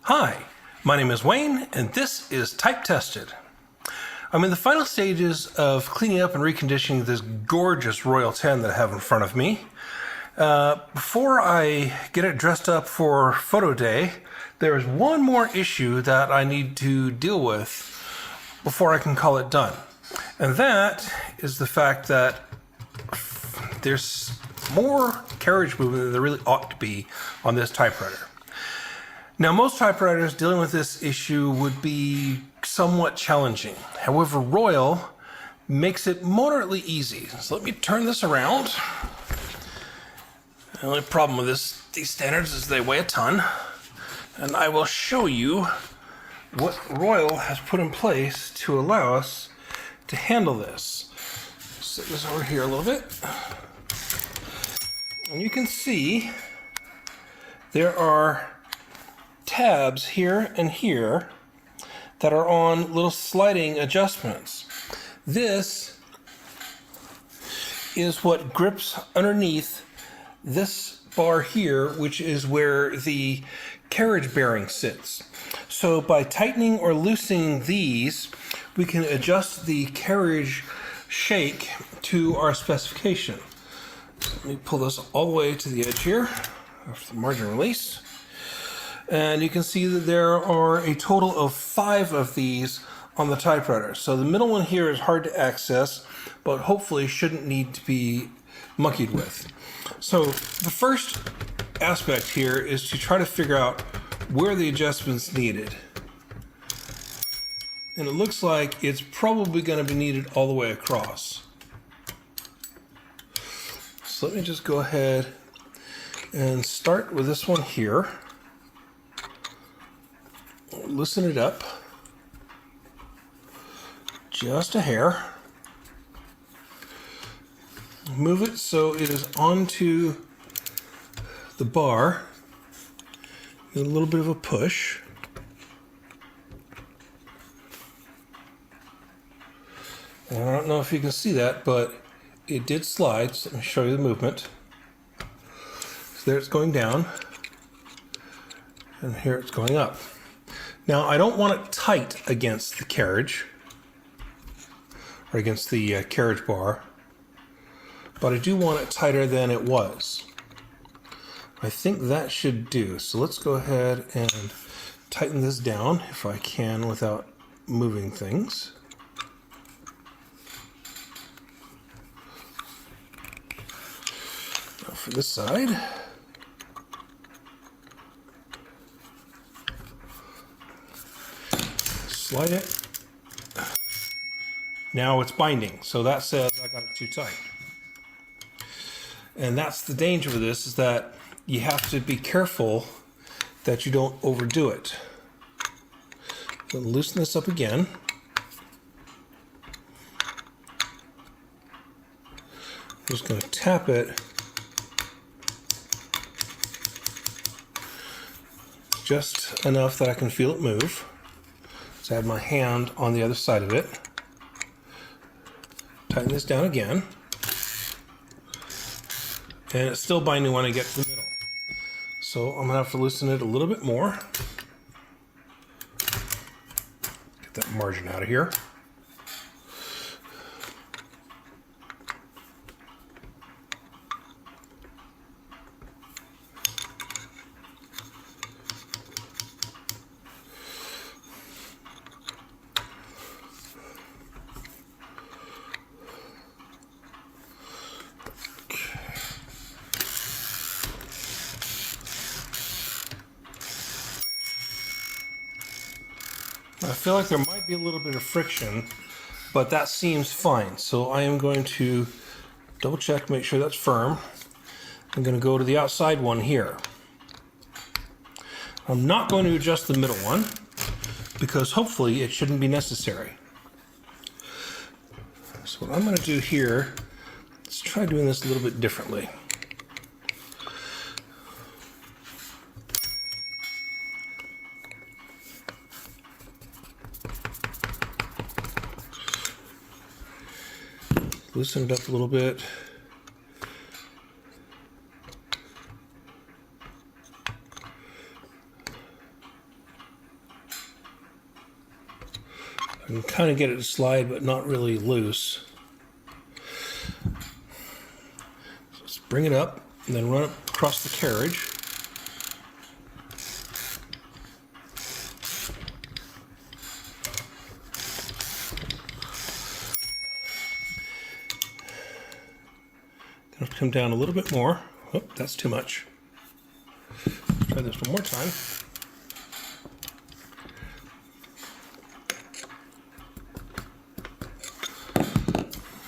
Hi, my name is Wayne, and this is Type Tested. I'm in the final stages of cleaning up and reconditioning this gorgeous Royal 10 that I have in front of me. Before I get it dressed up for photo day, there is one more issue that I need to deal with before I can call it done. And that is the fact that there's more carriage movement than there really ought to be on this typewriter. Now, most typewriters dealing with this issue would be somewhat challenging. However, Royal makes it moderately easy. So let me turn this around. The only problem with these standards is they weigh a ton. And I will show you what Royal has put in place to allow us to handle this. Set this over here a little bit. And you can see there are tabs here and here that are on little sliding adjustments. This is what grips underneath this bar here, which is where the carriage bearing sits. So by tightening or loosening these, we can adjust the carriage shake to our specification. So let me pull this all the way to the edge here after the margin release. And you can see that there are a total of 5 of these on the typewriter. So the middle one here is hard to access, but hopefully shouldn't need to be monkeyed with. So the first aspect here is to try to figure out where the adjustment's needed. And it looks like it's probably going to be needed all the way across. So let me just go ahead and start with this one here. Loosen it up just a hair. Move it so it is onto the bar. Get a little bit of a push. And I don't know if you can see that, but it did slide. So let me show you the movement. So there it's going down, and here it's going up. Now, I don't want it tight against the carriage, or against the carriage bar, but I do want it tighter than it was. I think that should do. So let's go ahead and tighten this down if I can without moving things. Now for this side. Slide it. Now it's binding, so that says I got it too tight. And that's the danger with this, is that you have to be careful that you don't overdo it. So loosen this up again. I'm just going to tap it just enough that I can feel it move. So I have my hand on the other side of it. Tighten this down again. And it's still binding when I get to the middle. So I'm going to have to loosen it a little bit more. Get that margin out of here. I feel like there might be a little bit of friction, but that seems fine. So I am going to double check, make sure that's firm. I'm going to go to the outside one here. I'm not going to adjust the middle one because hopefully it shouldn't be necessary. So what I'm going to do here, let's try doing this a little bit differently. Loosen it up a little bit. I can kind of get it to slide, but not really loose. So let's bring it up and then run it across the carriage. Gonna come down a little bit more. Oh, that's too much. Let's try this one more time.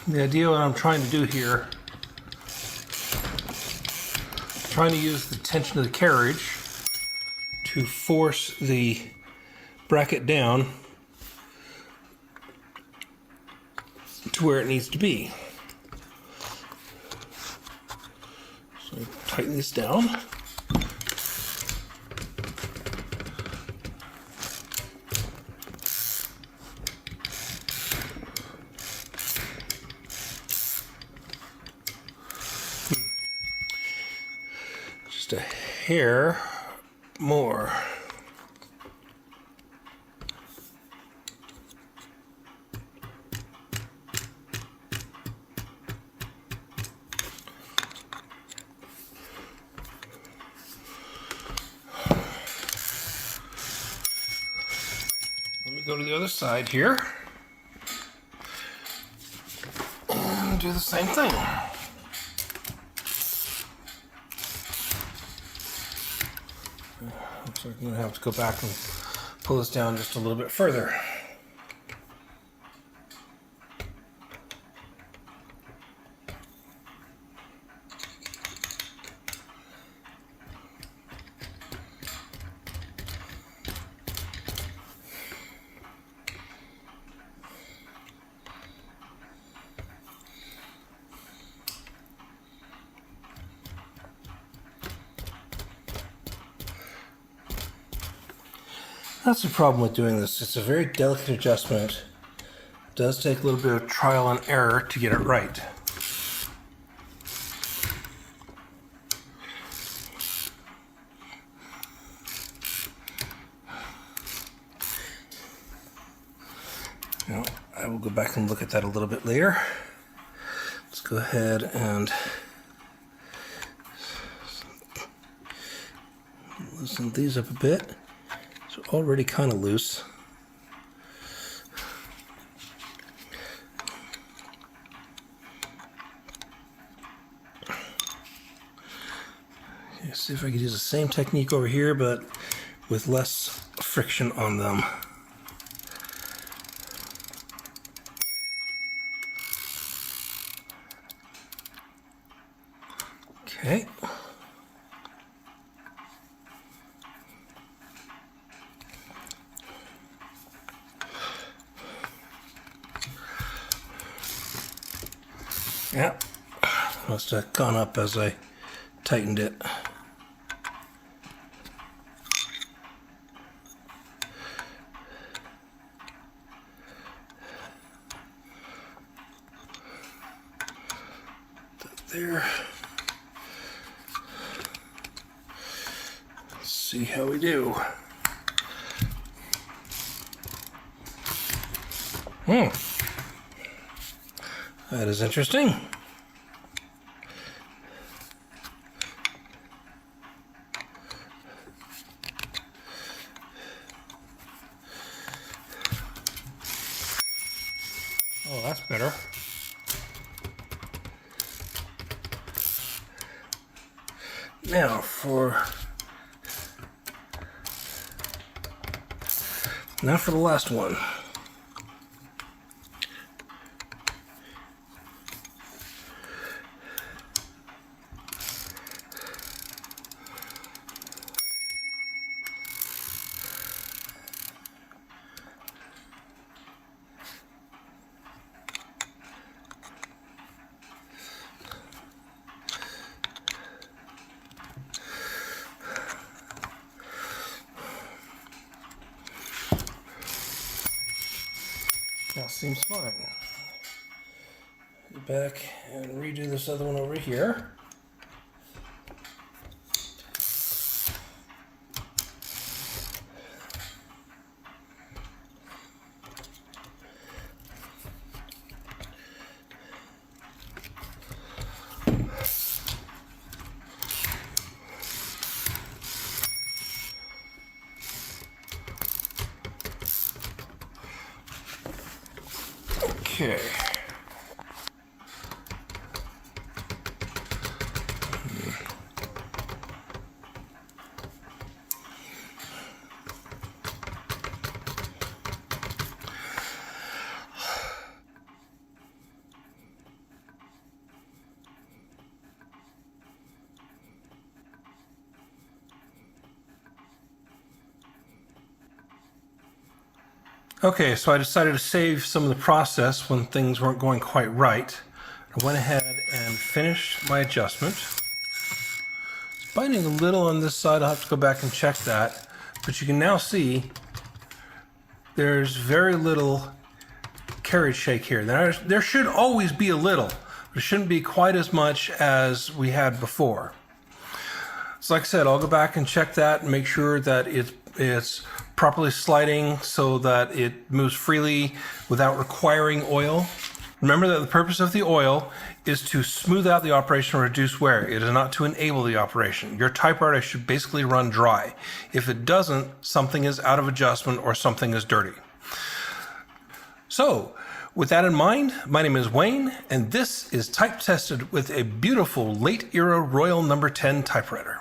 The idea what I'm trying to do here, trying to use the tension of the carriage to force the bracket down to where it needs to be. So tighten this down. Just a hair more. Let me go to the other side here and do the same thing. Looks like I'm going to have to go back and pull this down just a little bit further. That's the problem with doing this. It's a very delicate adjustment. It does take a little bit of trial and error to get it right. Now, I will go back and look at that a little bit later. Let's go ahead and loosen these up a bit. It's already kind of loose. Okay, see if I could use the same technique over here, but with less friction on them. Okay. Yeah, must have gone up as I tightened it. There. Let's see how we do. That is interesting. Oh, that's better. Now for the last one. That seems fine. Go back and redo this other one over here. Okay. Okay, so I decided to save some of the process when things weren't going quite right. I went ahead and finished my adjustment. It's binding a little on this side. I'll have to go back and check that. But you can now see there's very little carriage shake here. There should always be a little, but it shouldn't be quite as much as we had before. So like I said, I'll go back and check that and make sure that it's properly sliding so that it moves freely without requiring oil. Remember that the purpose of the oil is to smooth out the operation and reduce wear. It is not to enable the operation. Your typewriter should basically run dry. If it doesn't, something is out of adjustment or something is dirty. So, with that in mind, my name is Wayne, and this is Type Tested with a beautiful late-era Royal No. 10 typewriter.